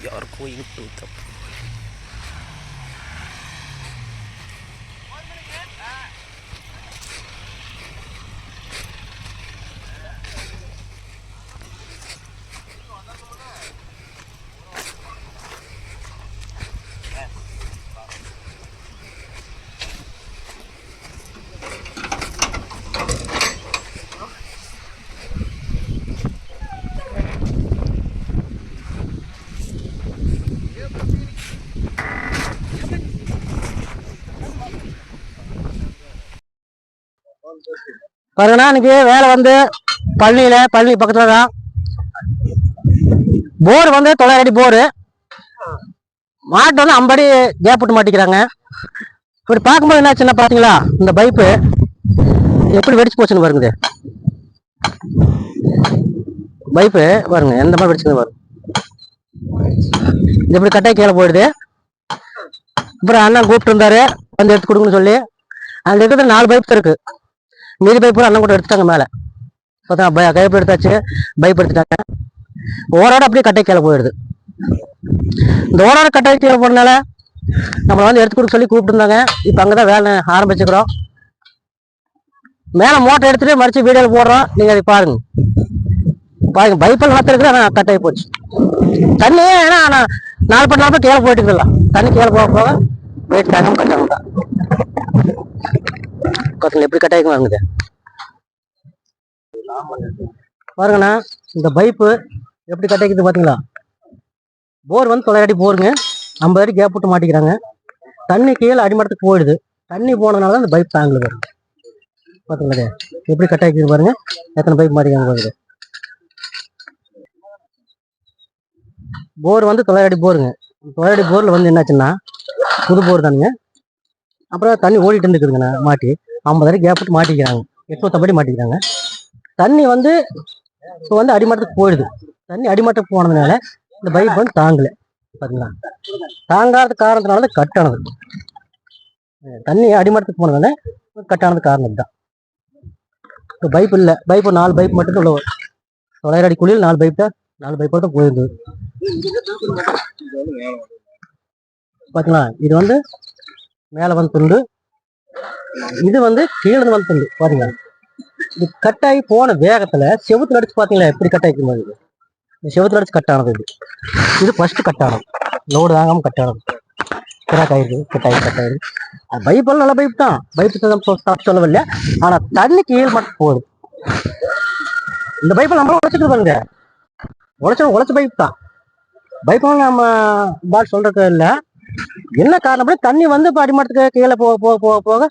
We are going to the பாருங்கண்ணா, இன்னைக்கு வேலை வந்து பழனி பக்கத்துல தான் போர் வந்து 900 அடி போரு. மாட்டு வந்து 50 அடி கேப் விட்டு மாட்டிக்கிறாங்க. இப்படி பார்க்கும்போது என்ன சின்ன பாத்தீங்களா, இந்த பைப்பு எப்படி வெடிச்சு போச்சுன்னு பாருங்க. பைப்பு பாருங்க எந்த மாதிரி வெடிச்சுன்னு பாருங்க. இது எப்படி கட்டாய் கீழே போயிடுது. அப்புறம் அண்ணன் கூப்பிட்டு இருந்தாரு வந்து எடுத்து கொடுங்கன்னு சொல்லி. அந்த இடத்துல 4 பைப் இருக்கு. மீதி பைப்பு அண்ணன் கூட எடுத்துட்டாங்க மேலே. பார்த்தா கைப்பு எடுத்தாச்சு, பைப் எடுத்துட்டாங்க. ஓரோட அப்படியே கட்டை கீழே போயிடுது. இந்த ஓரோட கட்டை கீழே போறதுனால நம்மளை வந்து எடுத்து கொடுக்க சொல்லி கூப்பிட்டு இருந்தாங்க. இப்போ அங்கதான் வேலை ஆரம்பிச்சுக்கிறோம். மேலே மோட்டர் எடுத்துட்டு மறுச்சு வீடியோவில் போடுறோம். நீங்க அதை பாருங்க. பைப்பில் நடத்திருக்குது. ஆனால் கட்டாயி போச்சு தண்ணி. ஏன்னா ஆனால் 4 பண்ணாலும் கீழே போயிட்டு இருக்குல்ல. தண்ணி கீழே போக போக வெயிட் தாங்காம கட்டாங்க தான். எப்படி கட்டாயிக்கும் வாங்குது பாருங்கண்ணா. இந்த பைப்பு எப்படி கட்டாய்க்குது பாத்தீங்களா. போர் வந்து 900 அடி போருங்க. 50 அடி கேப் விட்டு மாட்டிக்கிறாங்க. தண்ணி கீழே அடிமட்டத்துக்கு போயிடுது. தண்ணி போனதுனால தான் இந்த பைப் தாங்கல பாருங்க. பாத்தீங்களா எப்படி கட்டாய்க்குது பாருங்க. எத்தனை பைப் மாட்டிக்கிறாங்க பாருங்க. போர் வந்து 900 அடி போருங்க. 900 அடி போர்ல வந்து என்னாச்சுன்னா புது போர் தானுங்க. அப்புறம் தண்ணி ஓடிட்டு இருக்குதுங்கண்ணா. மாட்டி 50 அடி கேப் விட்டு மாட்டிக்கிறாங்க. 850 அடி மாட்டிக்கிறாங்க. தண்ணி வந்து இப்போ வந்து அடிமட்டத்துக்கு போயிடுது. தண்ணி அடிமட்டத்துக்கு போனதுனால இந்த பைப் வந்து தாங்கல. பாத்தீங்களா, தாங்காத காரணத்தினால தான் கட் ஆனது. தண்ணி அடிமட்டத்துக்கு போனதுனால கட் ஆனது காரணம் தான். இப்போ பைப் இல்லை. பைப்பு 4 பைப் மட்டும் உள்ள 900 அடி குழியில் 4 பைப் தான். 4 பைப் தான் போயிருந்தது. பாத்தீங்களா, இது வந்து மேல வந்து துண்டு, இது வந்து கீழே வந்து துண்டு. பாருங்க, இது கட்டாயி போன வேகத்துல செவுத்துல அடிச்சு பாத்தீங்களா எப்படி கட்டாயிக்கும் போது. இந்த செவுத்துல அடிச்சு கட் ஆனது. இது ஃபர்ஸ்ட் கட் ஆனது. லோடு தாங்காம கட் ஆனது. கிராக் ஆயிருக்கு. கட்டாயிருக்கு. அது பைப் எல்லாம் நல்ல பைப் தான். பைப் சொல்லவில்லை. ஆனா தண்ணி கீழ் மட்டும் போகுது. இந்த பைப்பை நம்ம உழைச்சிட்டு பாருங்க. உழைச்ச பைப் தான். பைப் நம்ம பால் சொல்றது இல்லை. என்ன காரணம், தண்ணி வந்து இப்போ அடிமட்டத்துக்கு கீழே போக போக போக போக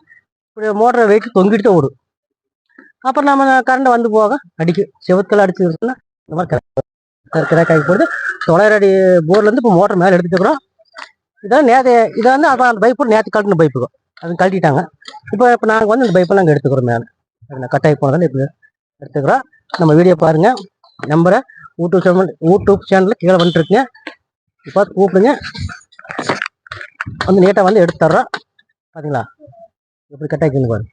இப்படி மோட்டரை வெயிட் தொங்கிட்டு தான் ஓடும். அப்புறம் நம்ம கரண்ட் வந்து போக அடிக்கும். செவத்தில் அடிச்சுன்னா இந்த மாதிரி கிராக் ஆகி போடுது. 900 அடி போர்ல இருந்து இப்போ மோட்டர் மேலே எடுத்துக்கிறோம். இதான் இதை வந்து அதான் அந்த பைப்பு நேற்று கழட்டின பைப்புக்கும் அது கழட்டிட்டாங்க. இப்போ நாங்கள் வந்து இந்த பைப்பெல்லாம் அங்கே எடுத்துக்கிறோம். மேலே கட்டாயி போனதால் இப்போ எடுத்துக்கிறோம். நம்ம வீடியோ பாருங்க. நம்பரை யூடியூப் சேனலில் கீழே வந்துட்டுருக்குங்க. இப்போ கூப்பிடுங்க, வந்து நீட்டாக வந்து எடுத்து தர்றோம். பார்த்தீங்களா எப்படி கட்டாய்க்குன்னு பாருங்க.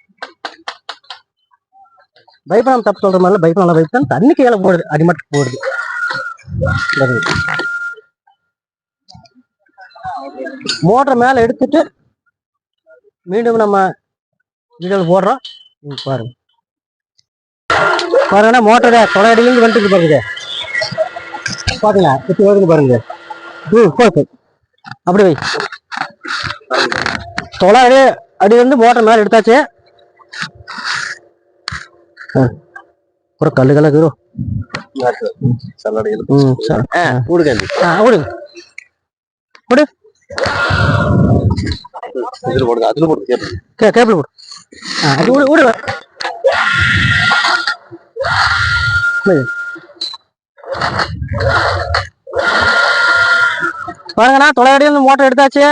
பைப்பை நம்ம தப்பு சொல்கிற மாதிரி பைப் நல்ல பைப் தான். தண்ணி கீழே போடுது, அடிமட்டுக்கு போடுது. மோட்டரை மேலே எடுத்துட்டு மீண்டும் நம்ம வீடியோவில் போடுறோம். பாருங்க பாருங்கன்னா மோட்டரை 900 அடியிலேருந்து வந்துட்டு பாருங்க. பாத்தீங்களா இப்போ வருது பாருங்க. போய் அப்படி வை. 900 அடி வந்து மோட்டர் மேலே எடுத்தாச்சு. ஒரு கல்லு கல்லு கேபிள் போடு. பாருங்கண்ணா, 900 அடி வந்து மோட்டர் எடுத்தாச்சு.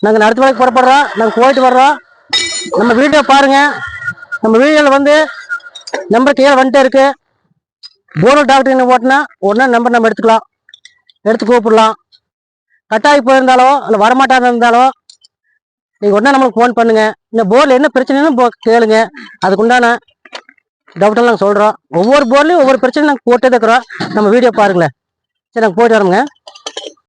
நாங்கள் அடுத்த வேலைக்கு புறப்படுறோம். நாங்கள் போயிட்டு வர்றோம். நம்ம வீடியோ பாருங்க. நம்ம வீடியோவில் வந்து நம்பர் கீழே வந்துட்டே இருக்கு. போனல் டாக்டர் போட்டினா உடனே நம்பர் நம்ம எடுத்துக்கலாம், எடுத்து கூப்பிடலாம். கட்டாயி போயிருந்தாலோ இல்லை வரமாட்டாத இருந்தாலோ நீங்கள் உடனே நம்மளுக்கு ஃபோன் பண்ணுங்க. இந்த போர்டில் என்ன பிரச்சனைன்னு கேளுங்க. அதுக்குண்டான டவுட்டெல்லாம் நாங்கள் சொல்கிறோம். ஒவ்வொரு போர்லையும் ஒவ்வொரு பிரச்சனையும் நாங்கள் போட்டே இருக்கிறோம். நம்ம வீடியோ பாருங்களேன். சரி, நாங்கள் போயிட்டு வரோங்க.